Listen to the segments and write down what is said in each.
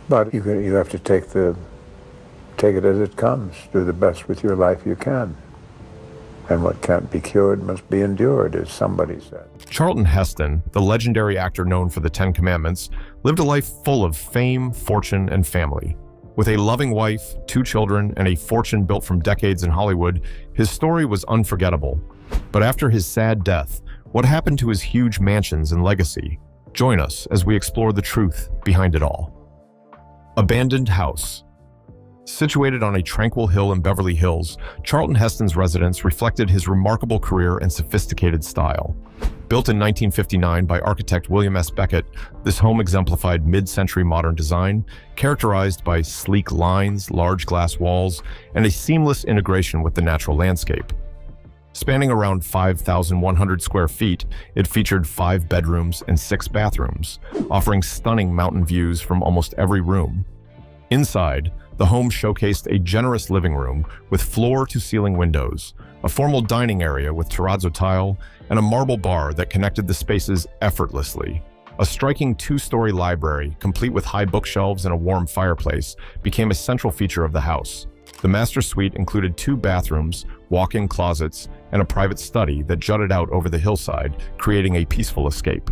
But you have to take it as it comes. Do the best with your life you can. And what can't be cured must be endured, as somebody said. Charlton Heston, the legendary actor known for the Ten Commandments, lived a life full of fame, fortune, and family. With a loving wife, 2 children, and a fortune built from decades in Hollywood, his story was unforgettable. But after his sad death, what happened to his huge mansions and legacy? Join us as we explore the truth behind it all. Abandoned house. Situated on a tranquil hill in Beverly Hills, Charlton Heston's residence reflected his remarkable career and sophisticated style. Built in 1959 by architect William S. Beckett, this home exemplified mid-century modern design, characterized by sleek lines, large glass walls, and a seamless integration with the natural landscape. Spanning around 5,100 square feet, it featured 5 bedrooms and 6 bathrooms, offering stunning mountain views from almost every room. Inside, the home showcased a generous living room with floor-to-ceiling windows, a formal dining area with terrazzo tile, and a marble bar that connected the spaces effortlessly. A striking 2-story library, complete with high bookshelves and a warm fireplace, became a central feature of the house. The master suite included 2 bathrooms, walk-in closets, and a private study that jutted out over the hillside, creating a peaceful escape.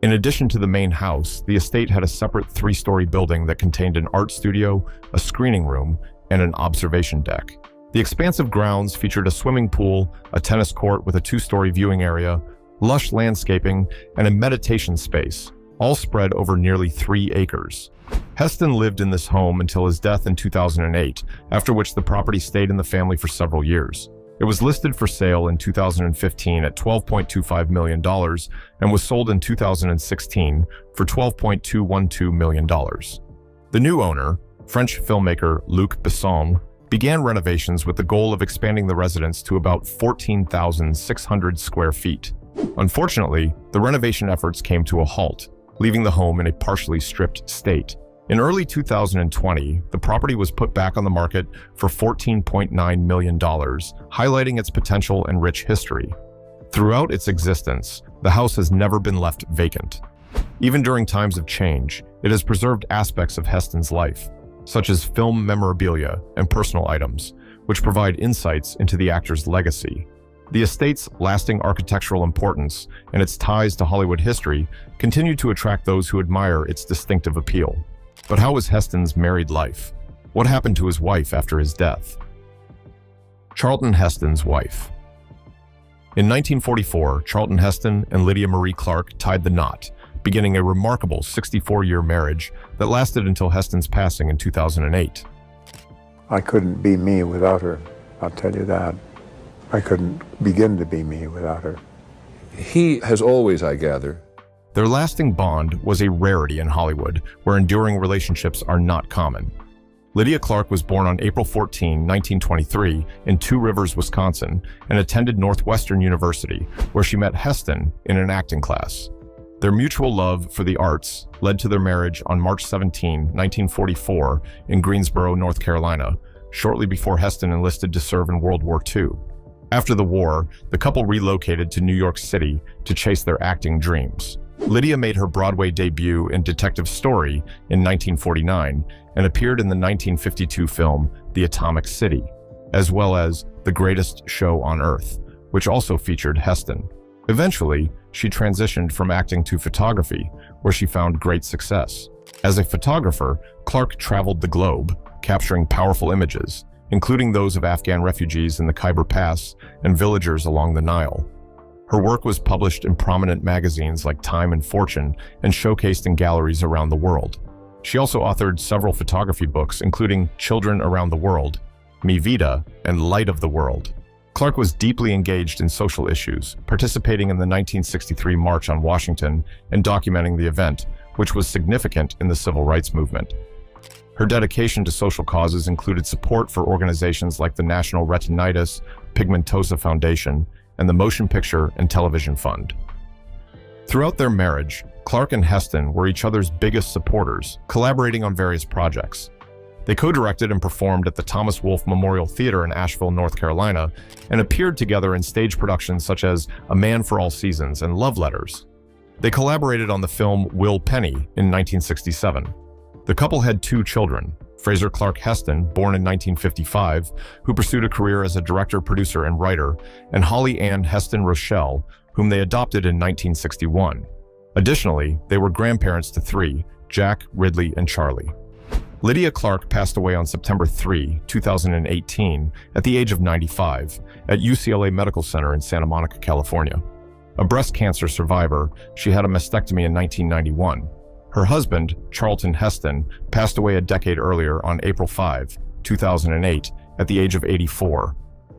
In addition to the main house, the estate had a separate 3-story building that contained an art studio, a screening room, and an observation deck. The expansive grounds featured a swimming pool, a tennis court with a 2-story viewing area, lush landscaping, and a meditation space, all spread over nearly 3 acres. Heston lived in this home until his death in 2008, after which the property stayed in the family for several years. It was listed for sale in 2015 at $12.25 million and was sold in 2016 for $12.212 million. The new owner, French filmmaker Luc Besson, began renovations with the goal of expanding the residence to about 14,600 square feet. Unfortunately, the renovation efforts came to a halt, leaving the home in a partially stripped state. In early 2020, the property was put back on the market for $14.9 million, highlighting its potential and rich history. Throughout its existence, the house has never been left vacant. Even during times of change, it has preserved aspects of Heston's life, such as film memorabilia and personal items, which provide insights into the actor's legacy. The estate's lasting architectural importance and its ties to Hollywood history continue to attract those who admire its distinctive appeal. But how was Heston's married life? What happened to his wife after his death? Charlton Heston's wife. In 1944, Charlton Heston and Lydia Marie Clark tied the knot, beginning a remarkable 64-year marriage that lasted until Heston's passing in 2008. I couldn't be me without her, I'll tell you that. I couldn't begin to be me without her. He has always, I gather. Their lasting bond was a rarity in Hollywood, where enduring relationships are not common. Lydia Clark was born on April 14, 1923, in Two Rivers, Wisconsin, and attended Northwestern University, where she met Heston in an acting class. Their mutual love for the arts led to their marriage on March 17, 1944, in Greensboro, North Carolina, shortly before Heston enlisted to serve in World War II. After the war, the couple relocated to New York City to chase their acting dreams. Lydia made her Broadway debut in Detective Story in 1949 and appeared in the 1952 film The Atomic City, as well as The Greatest Show on Earth, which also featured Heston. Eventually, she transitioned from acting to photography, where she found great success. As a photographer, Clark traveled the globe, capturing powerful images, including those of Afghan refugees in the Khyber Pass and villagers along the Nile. Her work was published in prominent magazines like Time and Fortune and showcased in galleries around the world. She also authored several photography books, including Children Around the World, Mi Vida, and Light of the World. Clark was deeply engaged in social issues, participating in the 1963 March on Washington and documenting the event, which was significant in the civil rights movement. Her dedication to social causes included support for organizations like the National Retinitis Pigmentosa Foundation and the Motion Picture and Television Fund. Throughout their marriage, Clark and Heston were each other's biggest supporters, collaborating on various projects. They co-directed and performed at the Thomas Wolfe Memorial Theater in Asheville, North Carolina, and appeared together in stage productions such as A Man for All Seasons and Love Letters. They collaborated on the film Will Penny in 1967. The couple had 2 children, Fraser Clark Heston, born in 1955, who pursued a career as a director, producer, and writer, and Holly Ann Heston Rochelle, whom they adopted in 1961. Additionally, they were grandparents to 3, Jack, Ridley, and Charlie. Lydia Clark passed away on September 3, 2018, at the age of 95, at UCLA Medical Center in Santa Monica, California. A breast cancer survivor, she had a mastectomy in 1991. Her husband, Charlton Heston, passed away a decade earlier on April 5, 2008, at the age of 84.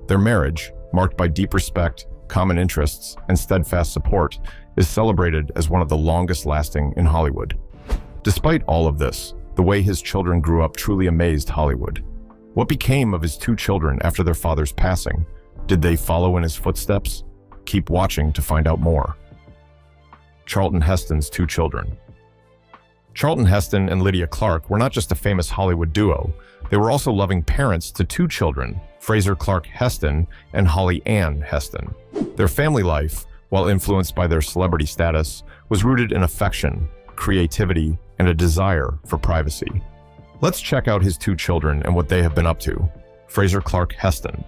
Their marriage, marked by deep respect, common interests, and steadfast support, is celebrated as one of the longest lasting in Hollywood. Despite all of this, the way his children grew up truly amazed Hollywood. What became of his 2 children after their father's passing? Did they follow in his footsteps? Keep watching to find out more. Charlton Heston's 2 children. Charlton Heston and Lydia Clark were not just a famous Hollywood duo, they were also loving parents to 2 children, Fraser Clark Heston and Holly Ann Heston. Their family life, while influenced by their celebrity status, was rooted in affection, creativity, and a desire for privacy. Let's check out his 2 children and what they have been up to. Fraser Clark Heston.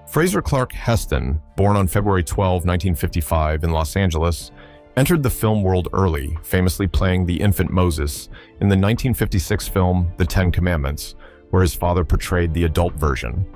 Fraser Clark Heston, born on February 12, 1955 in Los Angeles, entered the film world early, famously playing the infant Moses in the 1956 film The 10 Commandments, where his father portrayed the adult version.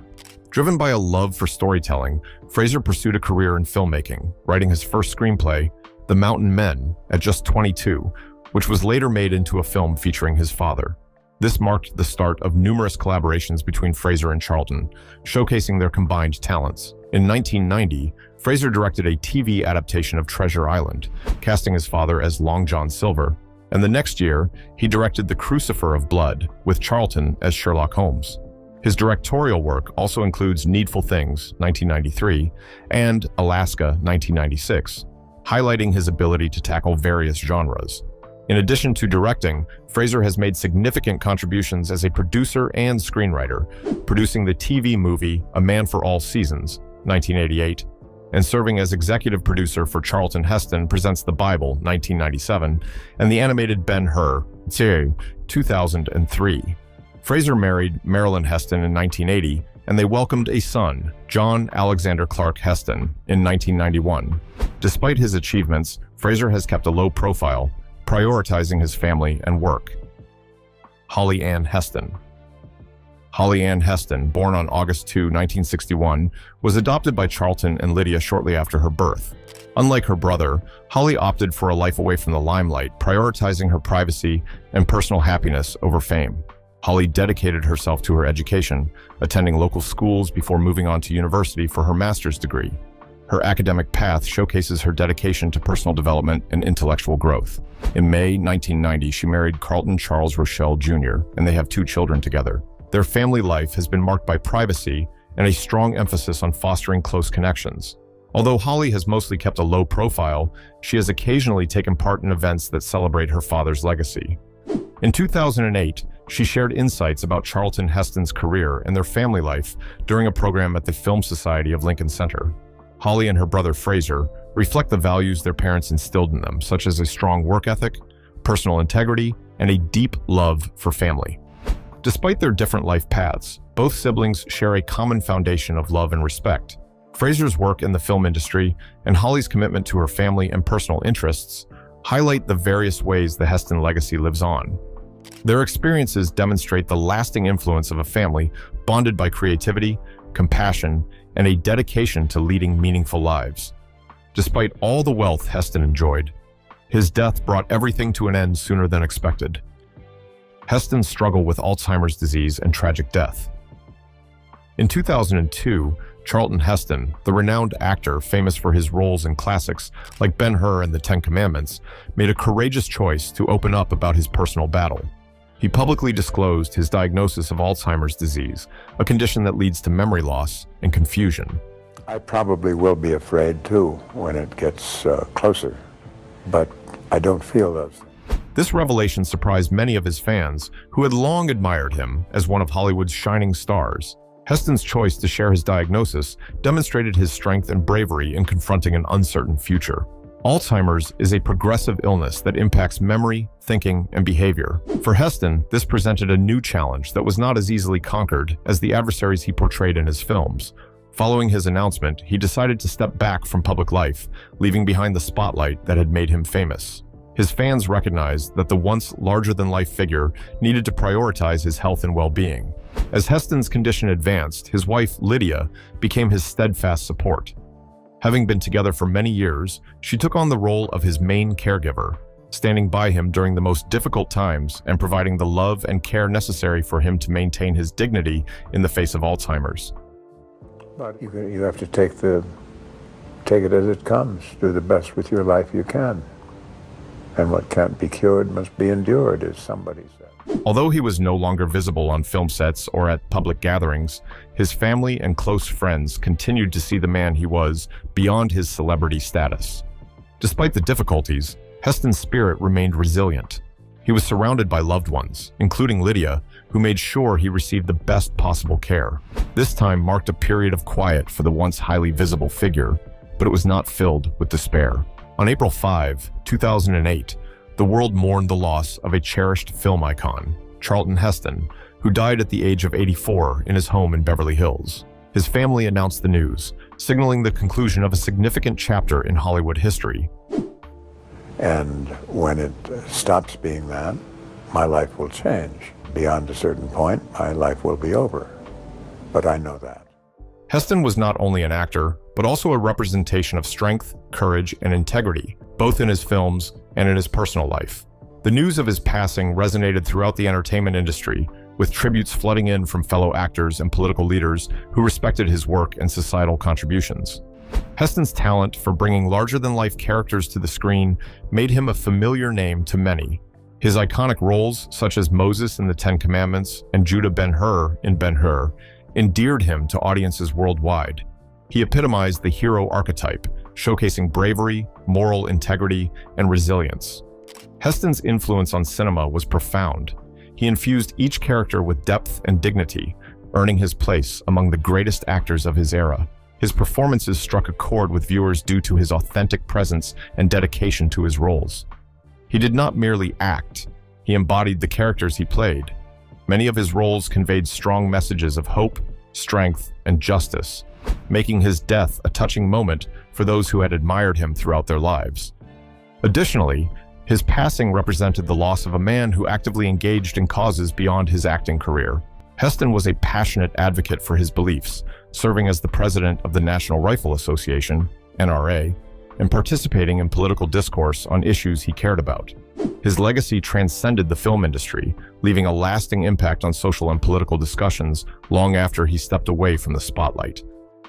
Driven by a love for storytelling, Fraser pursued a career in filmmaking, writing his first screenplay, The Mountain Men, at just 22, which was later made into a film featuring his father. This marked the start of numerous collaborations between Fraser and Charlton, showcasing their combined talents. In 1990, Fraser directed a TV adaptation of Treasure Island, casting his father as Long John Silver, and the next year, he directed The Crucifer of Blood, with Charlton as Sherlock Holmes. His directorial work also includes Needful Things, 1993, and Alaska, 1996, highlighting his ability to tackle various genres. In addition to directing, Fraser has made significant contributions as a producer and screenwriter, producing the TV movie A Man for All Seasons, 1988, and serving as executive producer for Charlton Heston Presents the Bible, 1997, and the animated Ben-Hur, 2003. Fraser married Marilyn Heston in 1980, and they welcomed a son, John Alexander Clark Heston, in 1991. Despite his achievements, Fraser has kept a low profile, prioritizing his family and work. Holly Ann Heston. Holly Ann Heston, born on August 2, 1961, was adopted by Charlton and Lydia shortly after her birth. Unlike her brother, Holly opted for a life away from the limelight, prioritizing her privacy and personal happiness over fame. Holly dedicated herself to her education, attending local schools before moving on to university for her master's degree. Her academic path showcases her dedication to personal development and intellectual growth. In May 1990, she married Carlton Charles Rochelle Jr., and they have 2 children together. Their family life has been marked by privacy and a strong emphasis on fostering close connections. Although Holly has mostly kept a low profile, she has occasionally taken part in events that celebrate her father's legacy. In 2008, she shared insights about Charlton Heston's career and their family life during a program at the Film Society of Lincoln Center. Holly and her brother Fraser reflect the values their parents instilled in them, such as a strong work ethic, personal integrity, and a deep love for family. Despite their different life paths, both siblings share a common foundation of love and respect. Fraser's work in the film industry and Holly's commitment to her family and personal interests highlight the various ways the Heston legacy lives on. Their experiences demonstrate the lasting influence of a family bonded by creativity, compassion, and a dedication to leading meaningful lives. Despite all the wealth Heston enjoyed, his death brought everything to an end sooner than expected. Heston's struggle with Alzheimer's disease and tragic death. In 2002, Charlton Heston, the renowned actor famous for his roles in classics like Ben-Hur and The 10 Commandments, made a courageous choice to open up about his personal battle. He publicly disclosed his diagnosis of Alzheimer's disease, a condition that leads to memory loss and confusion. I probably will be afraid too when it gets closer, but I don't feel those things. This revelation surprised many of his fans, who had long admired him as one of Hollywood's shining stars. Heston's choice to share his diagnosis demonstrated his strength and bravery in confronting an uncertain future. Alzheimer's is a progressive illness that impacts memory, thinking, and behavior. For Heston, this presented a new challenge that was not as easily conquered as the adversaries he portrayed in his films. Following his announcement, he decided to step back from public life, leaving behind the spotlight that had made him famous. His fans recognized that the once larger-than-life figure needed to prioritize his health and well-being. As Heston's condition advanced, his wife, Lydia, became his steadfast support. Having been together for many years, she took on the role of his main caregiver, standing by him during the most difficult times and providing the love and care necessary for him to maintain his dignity in the face of Alzheimer's. But you have to take it as it comes. Do the best with your life you can. And what can't be cured must be endured, as somebody said. Although he was no longer visible on film sets or at public gatherings, his family and close friends continued to see the man he was beyond his celebrity status. Despite the difficulties, Heston's spirit remained resilient. He was surrounded by loved ones, including Lydia, who made sure he received the best possible care. This time marked a period of quiet for the once highly visible figure, but it was not filled with despair. On April 5, 2008, the world mourned the loss of a cherished film icon, Charlton Heston, who died at the age of 84 in his home in Beverly Hills. His family announced the news, signaling the conclusion of a significant chapter in Hollywood history. And when it stops being that, my life will change. Beyond a certain point, my life will be over. But I know that. Heston was not only an actor, but also a representation of strength, courage, and integrity, both in his films and in his personal life. The news of his passing resonated throughout the entertainment industry, with tributes flooding in from fellow actors and political leaders who respected his work and societal contributions. Heston's talent for bringing larger-than-life characters to the screen made him a familiar name to many. His iconic roles, such as Moses in the Ten Commandments and Judah Ben-Hur in Ben-Hur, endeared him to audiences worldwide. He epitomized the hero archetype, showcasing bravery, moral integrity, and resilience. Heston's influence on cinema was profound. He infused each character with depth and dignity, earning his place among the greatest actors of his era. His performances struck a chord with viewers due to his authentic presence and dedication to his roles. He did not merely act, he embodied the characters he played. Many of his roles conveyed strong messages of hope, strength, and justice, making his death a touching moment for those who had admired him throughout their lives. Additionally, his passing represented the loss of a man who actively engaged in causes beyond his acting career. Heston was a passionate advocate for his beliefs, serving as the president of the National Rifle Association, NRA, and participating in political discourse on issues he cared about. His legacy transcended the film industry, leaving a lasting impact on social and political discussions long after he stepped away from the spotlight.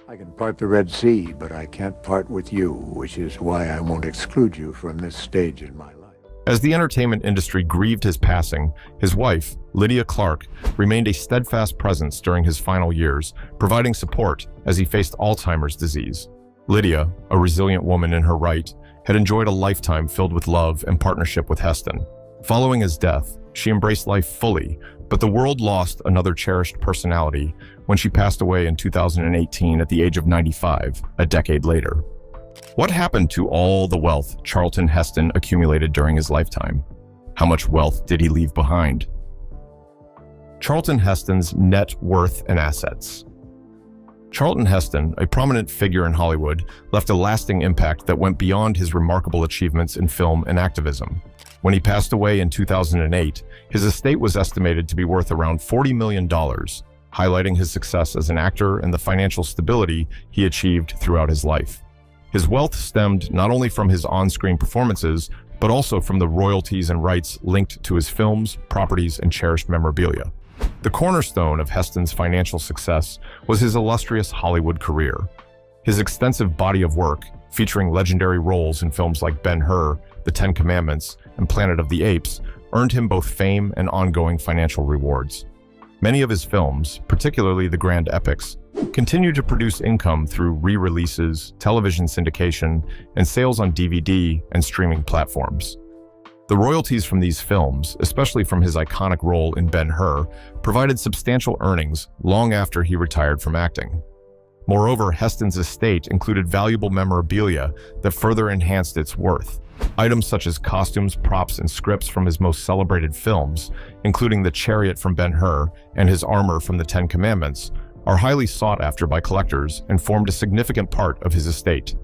I can part the Red Sea, but I can't part with you, which is why I won't exclude you from this stage in my life. As the entertainment industry grieved his passing, his wife, Lydia Clark, remained a steadfast presence during his final years, providing support as he faced Alzheimer's disease. Lydia, a resilient woman in her right, had enjoyed a lifetime filled with love and partnership with Heston. Following his death, she embraced life fully, but the world lost another cherished personality when she passed away in 2018 at the age of 95, a decade later. What happened to all the wealth Charlton Heston accumulated during his lifetime? How much wealth did he leave behind? Charlton Heston's net worth and assets. Charlton Heston, a prominent figure in Hollywood, left a lasting impact that went beyond his remarkable achievements in film and activism. When he passed away in 2008, his estate was estimated to be worth around $40 million, highlighting his success as an actor and the financial stability he achieved throughout his life. His wealth stemmed not only from his on-screen performances, but also from the royalties and rights linked to his films, properties, and cherished memorabilia. The cornerstone of Heston's financial success was his illustrious Hollywood career. His extensive body of work, featuring legendary roles in films like Ben-Hur, The Ten Commandments, and Planet of the Apes, earned him both fame and ongoing financial rewards. Many of his films, particularly the grand epics, continue to produce income through re-releases, television syndication, and sales on DVD and streaming platforms. The royalties from these films, especially from his iconic role in Ben-Hur, provided substantial earnings long after he retired from acting. Moreover, Heston's estate included valuable memorabilia that further enhanced its worth. Items such as costumes, props, and scripts from his most celebrated films, including the chariot from Ben-Hur and his armor from the Ten Commandments, are highly sought after by collectors and formed a significant part of his estate.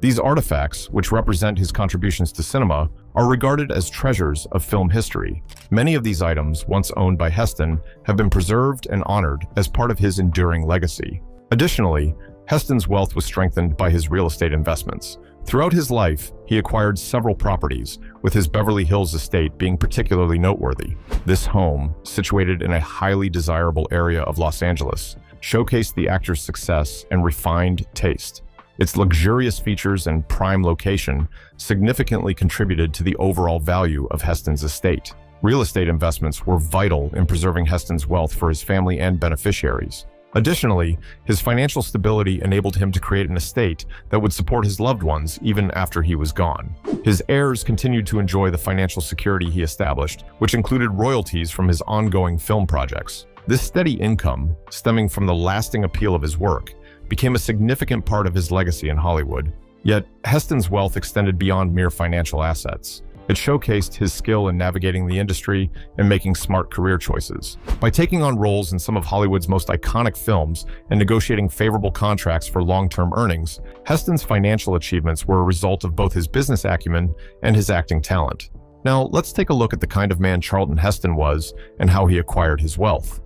These artifacts, which represent his contributions to cinema, are regarded as treasures of film history. Many of these items, once owned by Heston, have been preserved and honored as part of his enduring legacy. Additionally, Heston's wealth was strengthened by his real estate investments. Throughout his life, he acquired several properties, with his Beverly Hills estate being particularly noteworthy. This home, situated in a highly desirable area of Los Angeles, showcased the actor's success and refined taste. Its luxurious features and prime location significantly contributed to the overall value of Heston's estate. Real estate investments were vital in preserving Heston's wealth for his family and beneficiaries. Additionally, his financial stability enabled him to create an estate that would support his loved ones even after he was gone. His heirs continued to enjoy the financial security he established, which included royalties from his ongoing film projects. This steady income, stemming from the lasting appeal of his work, became a significant part of his legacy in Hollywood. Yet, Heston's wealth extended beyond mere financial assets. It showcased his skill in navigating the industry and making smart career choices. By taking on roles in some of Hollywood's most iconic films and negotiating favorable contracts for long-term earnings, Heston's financial achievements were a result of both his business acumen and his acting talent. Now, let's take a look at the kind of man Charlton Heston was and how he acquired his wealth.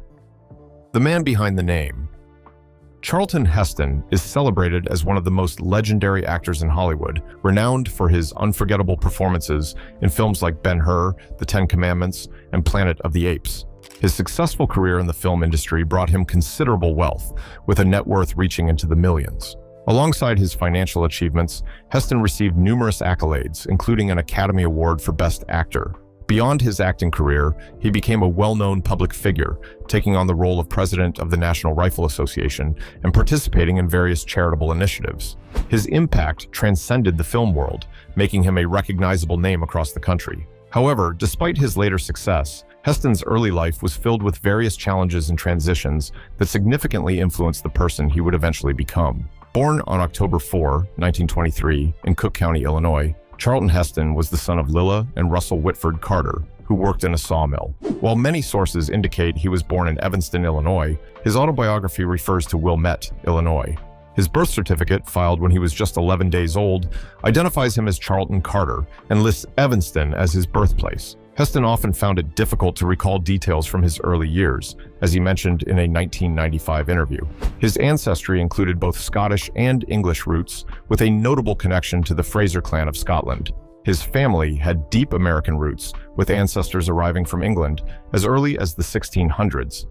The man behind the name. Charlton Heston is celebrated as one of the most legendary actors in Hollywood, renowned for his unforgettable performances in films like Ben-Hur, The Ten Commandments, and Planet of the Apes. His successful career in the film industry brought him considerable wealth, with a net worth reaching into the millions. Alongside his financial achievements, Heston received numerous accolades, including an Academy Award for Best Actor. Beyond his acting career, he became a well-known public figure, taking on the role of president of the National Rifle Association and participating in various charitable initiatives. His impact transcended the film world, making him a recognizable name across the country. However, despite his later success, Heston's early life was filled with various challenges and transitions that significantly influenced the person he would eventually become. Born on October 4, 1923, in Cook County, Illinois, Charlton Heston was the son of Lilla and Russell Whitford Carter, who worked in a sawmill. While many sources indicate he was born in Evanston, Illinois, his autobiography refers to Wilmette, Illinois. His birth certificate, filed when he was just 11 days old, identifies him as Charlton Carter and lists Evanston as his birthplace. Heston often found it difficult to recall details from his early years, as he mentioned in a 1995 interview. His ancestry included both Scottish and English roots, with a notable connection to the Fraser clan of Scotland. His family had deep American roots, with ancestors arriving from England as early as the 1600s.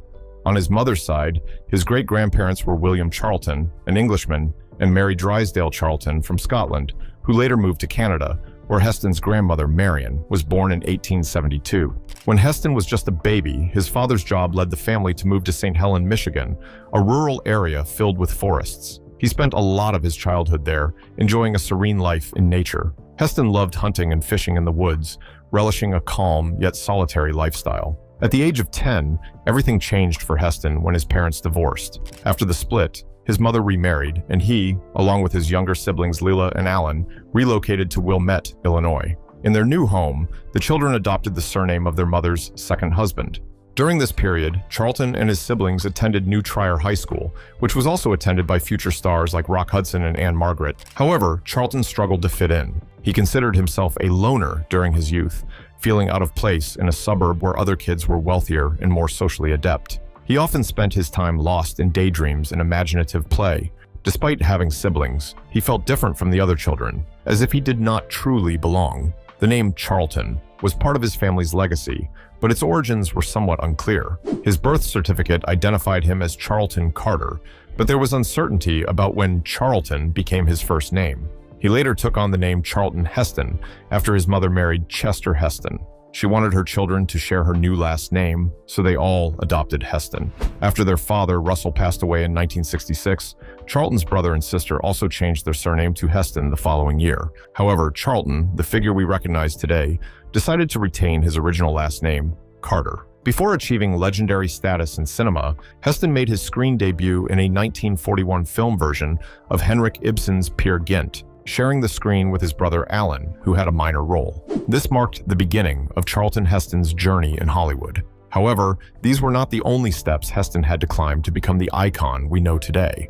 On his mother's side, his great-grandparents were William Charlton, an Englishman, and Mary Drysdale Charlton from Scotland, who later moved to Canada, where Heston's grandmother, Marion, was born in 1872. When Heston was just a baby, his father's job led the family to move to St. Helens, Michigan, a rural area filled with forests. He spent a lot of his childhood there, enjoying a serene life in nature. Heston loved hunting and fishing in the woods, relishing a calm yet solitary lifestyle. At the age of 10, everything changed for Heston when his parents divorced. After the split, his mother remarried, and he, along with his younger siblings Lilla and Alan, relocated to Wilmette, Illinois. In their new home, the children adopted the surname of their mother's second husband. During this period, Charlton and his siblings attended New Trier High School, which was also attended by future stars like Rock Hudson and Anne Margaret. However, Charlton struggled to fit in. He considered himself a loner during his youth, feeling out of place in a suburb where other kids were wealthier and more socially adept. He often spent his time lost in daydreams and imaginative play. Despite having siblings, he felt different from the other children, as if he did not truly belong. The name Charlton was part of his family's legacy, but its origins were somewhat unclear. His birth certificate identified him as Charlton Carter, but there was uncertainty about when Charlton became his first name. He later took on the name Charlton Heston after his mother married Chester Heston. She wanted her children to share her new last name, so they all adopted Heston. After their father, Russell, passed away in 1966, Charlton's brother and sister also changed their surname to Heston the following year. However, Charlton, the figure we recognize today, decided to retain his original last name, Carter. Before achieving legendary status in cinema, Heston made his screen debut in a 1941 film version of Henrik Ibsen's Peer Gynt, sharing the screen with his brother Alan, who had a minor role. This marked the beginning of Charlton Heston's journey in Hollywood. However, these were not the only steps Heston had to climb to become the icon we know today.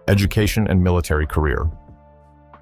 Education and military career.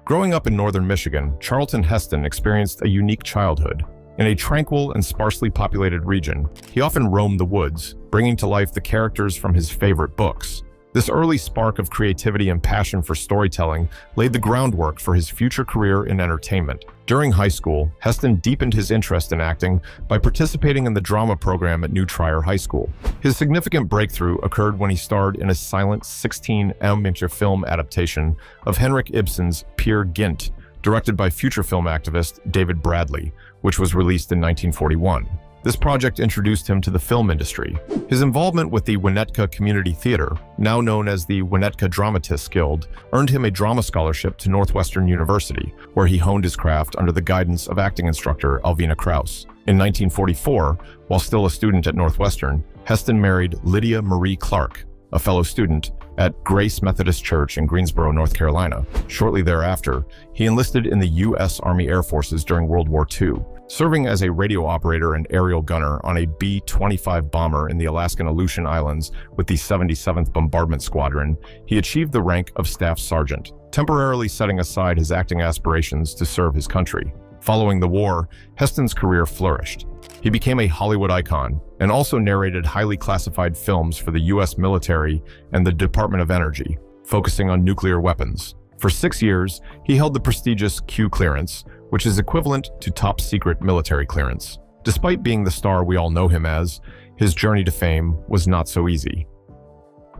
Growing up in northern Michigan, Charlton Heston experienced a unique childhood. In a tranquil and sparsely populated region, he often roamed the woods, bringing to life the characters from his favorite books. This early spark of creativity and passion for storytelling laid the groundwork for his future career in entertainment. During high school, Heston deepened his interest in acting by participating in the drama program at New Trier High School. His significant breakthrough occurred when he starred in a silent 16mm film adaptation of Henrik Ibsen's Peer Gynt, directed by future film activist David Bradley, which was released in 1941. This project introduced him to the film industry. His involvement with the Winnetka Community Theater, now known as the Winnetka Dramatists Guild, earned him a drama scholarship to Northwestern University, where he honed his craft under the guidance of acting instructor Alvina Krauss. In 1944, while still a student at Northwestern, Heston married Lydia Marie Clark, a fellow student at Grace Methodist Church in Greensboro, North Carolina. Shortly thereafter, he enlisted in the U.S. Army Air Forces during World War II. Serving as a radio operator and aerial gunner on a B-25 bomber in the Alaskan Aleutian Islands with the 77th Bombardment Squadron, he achieved the rank of Staff Sergeant, temporarily setting aside his acting aspirations to serve his country. Following the war, Heston's career flourished. He became a Hollywood icon and also narrated highly classified films for the U.S. military and the Department of Energy, focusing on nuclear weapons. For 6 years, he held the prestigious Q clearance, which is equivalent to top-secret military clearance. Despite being the star we all know him as, his journey to fame was not so easy.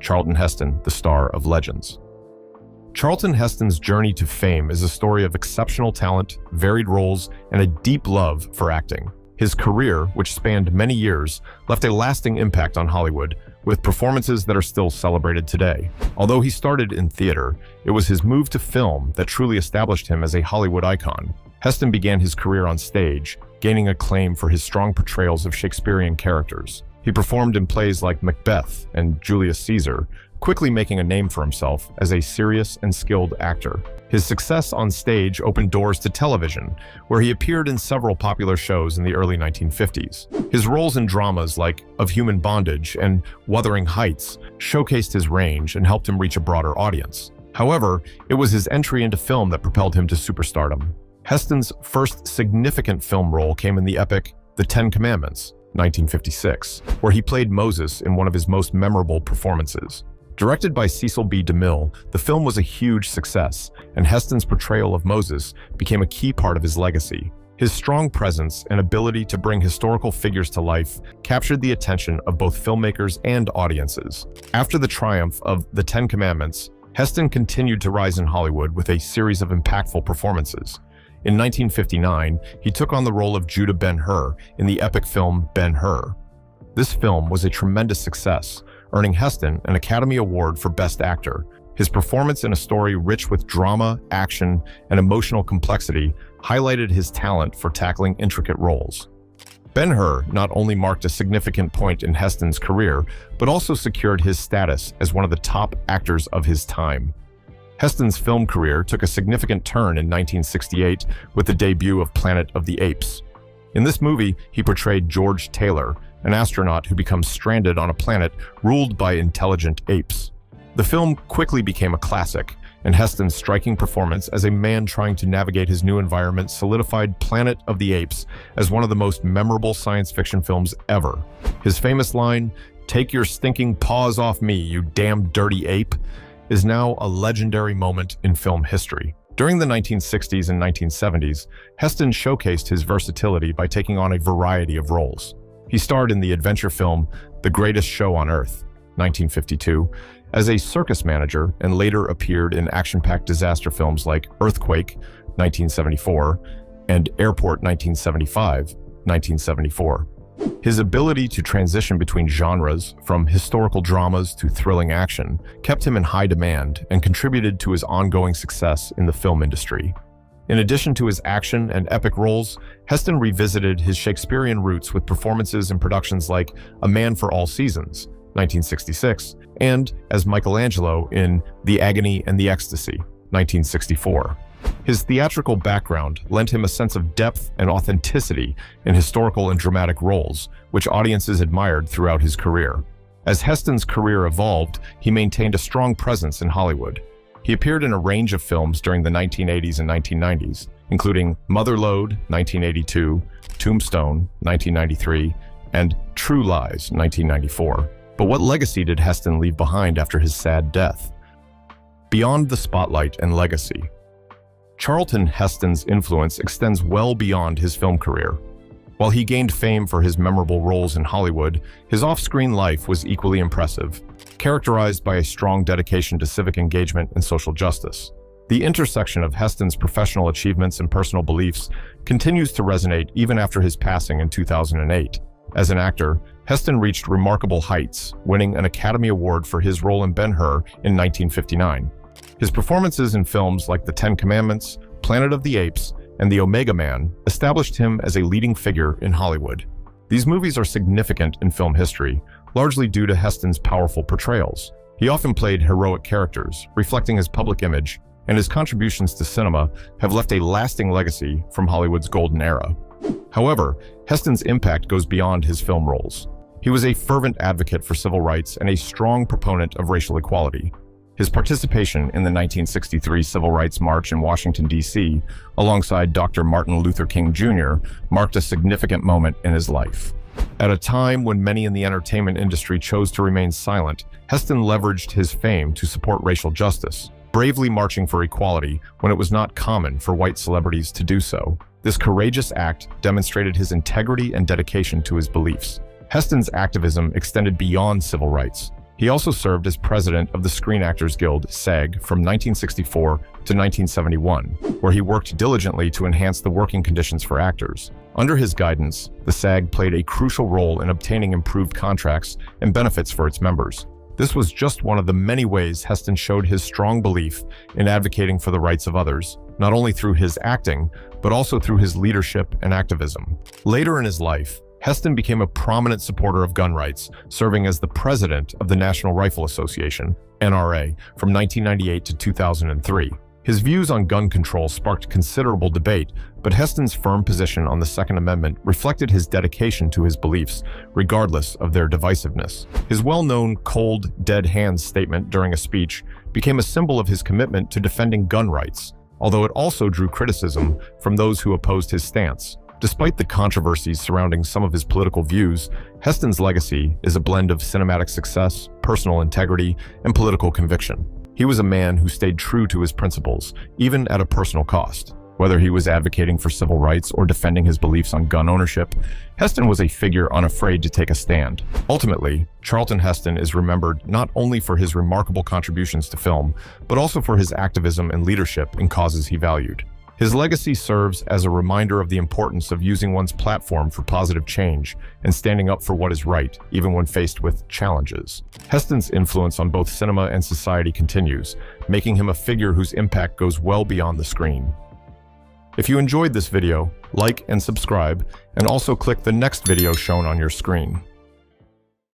Charlton Heston, the star of legends. Charlton Heston's journey to fame is a story of exceptional talent, varied roles, and a deep love for acting. His career, which spanned many years, left a lasting impact on Hollywood, with performances that are still celebrated today. Although he started in theater, it was his move to film that truly established him as a Hollywood icon. Heston began his career on stage, gaining acclaim for his strong portrayals of Shakespearean characters. He performed in plays like Macbeth and Julius Caesar, quickly making a name for himself as a serious and skilled actor. His success on stage opened doors to television, where he appeared in several popular shows in the early 1950s. His roles in dramas like Of Human Bondage and Wuthering Heights showcased his range and helped him reach a broader audience. However, it was his entry into film that propelled him to superstardom. Heston's first significant film role came in the epic The Ten Commandments, 1956, where he played Moses in one of his most memorable performances. Directed by Cecil B. DeMille, the film was a huge success, and Heston's portrayal of Moses became a key part of his legacy. His strong presence and ability to bring historical figures to life captured the attention of both filmmakers and audiences. After the triumph of The Ten Commandments, Heston continued to rise in Hollywood with a series of impactful performances. In 1959, he took on the role of Judah Ben-Hur in the epic film Ben-Hur. This film was a tremendous success, earning Heston an Academy Award for Best Actor. His performance in a story rich with drama, action, and emotional complexity highlighted his talent for tackling intricate roles. Ben-Hur not only marked a significant point in Heston's career, but also secured his status as one of the top actors of his time. Heston's film career took a significant turn in 1968 with the debut of Planet of the Apes. In this movie, he portrayed George Taylor, an astronaut who becomes stranded on a planet ruled by intelligent apes. The film quickly became a classic, and Heston's striking performance as a man trying to navigate his new environment solidified Planet of the Apes as one of the most memorable science fiction films ever. His famous line, "Take your stinking paws off me, you damn dirty ape," is now a legendary moment in film history. During the 1960s and 1970s, Heston showcased his versatility by taking on a variety of roles. He starred in the adventure film The Greatest Show on Earth, 1952, as a circus manager, and later appeared in action-packed disaster films like Earthquake, 1974, and Airport 1975, 1974. His ability to transition between genres, from historical dramas to thrilling action, kept him in high demand and contributed to his ongoing success in the film industry. In addition to his action and epic roles, Heston revisited his Shakespearean roots with performances in productions like A Man for All Seasons, 1966, and as Michelangelo in The Agony and the Ecstasy, 1964. His theatrical background lent him a sense of depth and authenticity in historical and dramatic roles, which audiences admired throughout his career. As Heston's career evolved, he maintained a strong presence in Hollywood. He appeared in a range of films during the 1980s and 1990s, including Motherlode, 1982, Tombstone, 1993, and True Lies, 1994. But what legacy did Heston leave behind after his sad death? Beyond the spotlight and legacy, Charlton Heston's influence extends well beyond his film career. While he gained fame for his memorable roles in Hollywood, his off-screen life was equally impressive, characterized by a strong dedication to civic engagement and social justice. The intersection of Heston's professional achievements and personal beliefs continues to resonate even after his passing in 2008. As an actor, Heston reached remarkable heights, winning an Academy Award for his role in Ben-Hur in 1959. His performances in films like The Ten Commandments, Planet of the Apes, and The Omega Man established him as a leading figure in Hollywood. These movies are significant in film history, largely due to Heston's powerful portrayals. He often played heroic characters, reflecting his public image, and his contributions to cinema have left a lasting legacy from Hollywood's golden era. However, Heston's impact goes beyond his film roles. He was a fervent advocate for civil rights and a strong proponent of racial equality. His participation in the 1963 Civil Rights March in Washington, D.C., alongside Dr. Martin Luther King Jr., marked a significant moment in his life. At a time when many in the entertainment industry chose to remain silent, Heston leveraged his fame to support racial justice, bravely marching for equality when it was not common for white celebrities to do so. This courageous act demonstrated his integrity and dedication to his beliefs. Heston's activism extended beyond civil rights. He also served as president of the Screen Actors Guild, SAG, from 1964 to 1971, where he worked diligently to enhance the working conditions for actors. Under his guidance, the SAG played a crucial role in obtaining improved contracts and benefits for its members. This was just one of the many ways Heston showed his strong belief in advocating for the rights of others, not only through his acting, but also through his leadership and activism. Later in his life, Heston became a prominent supporter of gun rights, serving as the president of the National Rifle Association, NRA, from 1998 to 2003. His views on gun control sparked considerable debate, but Heston's firm position on the Second Amendment reflected his dedication to his beliefs, regardless of their divisiveness. His well-known cold, dead hands statement during a speech became a symbol of his commitment to defending gun rights, although it also drew criticism from those who opposed his stance. Despite the controversies surrounding some of his political views, Heston's legacy is a blend of cinematic success, personal integrity, and political conviction. He was a man who stayed true to his principles, even at a personal cost. Whether he was advocating for civil rights or defending his beliefs on gun ownership, Heston was a figure unafraid to take a stand. Ultimately, Charlton Heston is remembered not only for his remarkable contributions to film, but also for his activism and leadership in causes he valued. His legacy serves as a reminder of the importance of using one's platform for positive change and standing up for what is right, even when faced with challenges. Heston's influence on both cinema and society continues, making him a figure whose impact goes well beyond the screen. If you enjoyed this video, like and subscribe, and also click the next video shown on your screen.